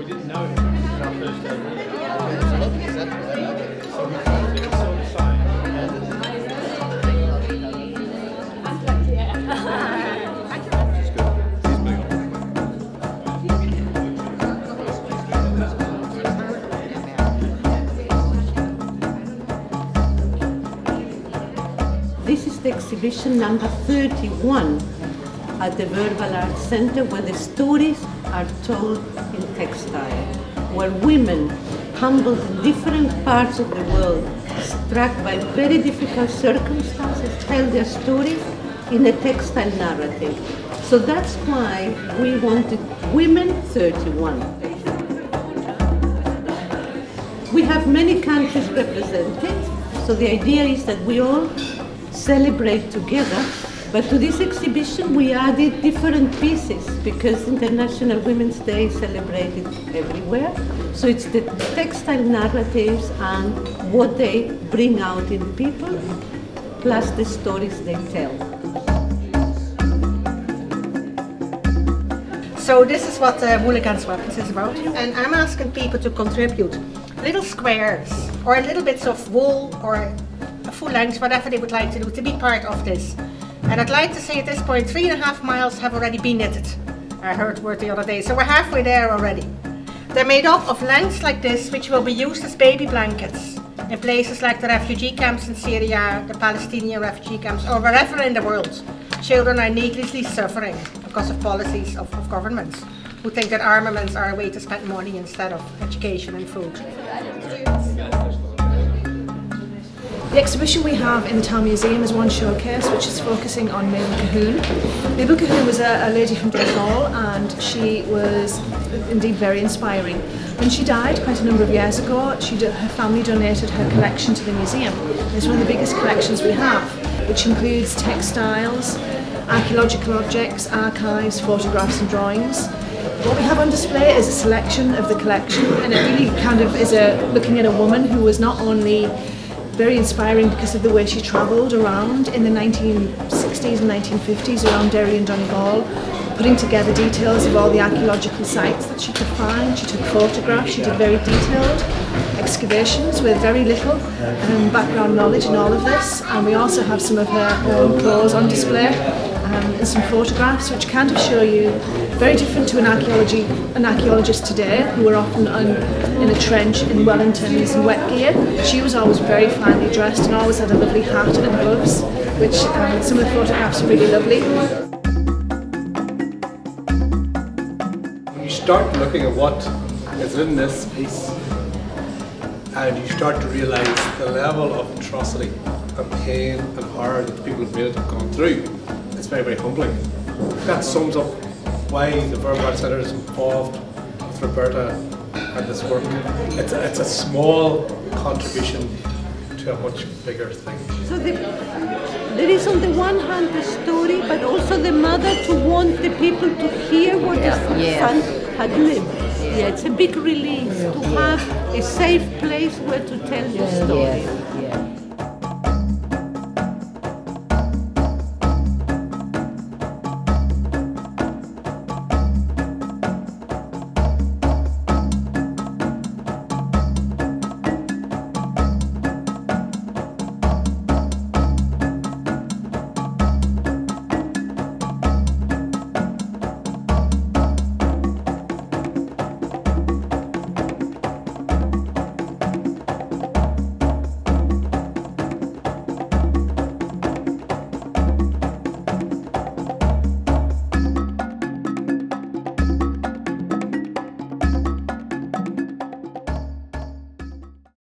didn't know it was our first day there. It's a lovely centre. I like it. So we found it, saw the sign. This is the exhibition number 31 at the Verbal Arts Center, where the stories are told in textile, where women, humbled in different parts of the world, struck by very difficult circumstances, tell their stories in a textile narrative. So that's why we wanted Women 31. We have many countries represented, so the idea is that we all celebrate together, but to this exhibition we added different pieces because International Women's Day is celebrated everywhere. So it's the textile narratives and what they bring out in people, plus the stories they tell. So this is what Hooligans Weapons is about, and I'm asking people to contribute little squares or little bits of wool or full length, whatever they would like to do, to be part of this. And I'd like to say at this point, 3.5 miles have already been knitted. I heard word the other day, so we're halfway there already. They're made up of lengths like this, which will be used as baby blankets in places like the refugee camps in Syria, the Palestinian refugee camps, or wherever in the world. Children are needlessly suffering because of policies of governments who think that armaments are a way to spend money instead of education and food. The exhibition we have in the Town Museum is one showcase which is focusing on Mabel Cahoon. Mabel Cahoon was a lady from Donegal, and she was indeed very inspiring. When she died quite a number of years ago, her family donated her collection to the museum. It's one of the biggest collections we have, which includes textiles, archaeological objects, archives, photographs and drawings. What we have on display is a selection of the collection, and it really kind of is looking at a woman who was not only very inspiring because of the way she travelled around in the 1960s and 1950s around Derry and Donegal, putting together details of all the archaeological sites that she could find. She took photographs, she did very detailed excavations with very little background knowledge in all of this, and we also have some of her own clothes on display and some photographs which kind of show you very different to an archaeologist today, who are often in a trench in Wellingtons and wet gear. She was always very finely dressed and always had a lovely hat and gloves, which some of the photographs are really lovely. When you start looking at what is in this piece, and you start to realise the level of atrocity and pain and horror that the people who've made it have gone through, it's very, very humbling. That sums up why the Verbal Arts Centre is involved with Roberta and this work. It's a small contribution to a much bigger thing. So there is on the one hand the story, but also the mother to want the people to hear what the son had lived. Yeah, it's a big relief to have a safe place where to tell your story.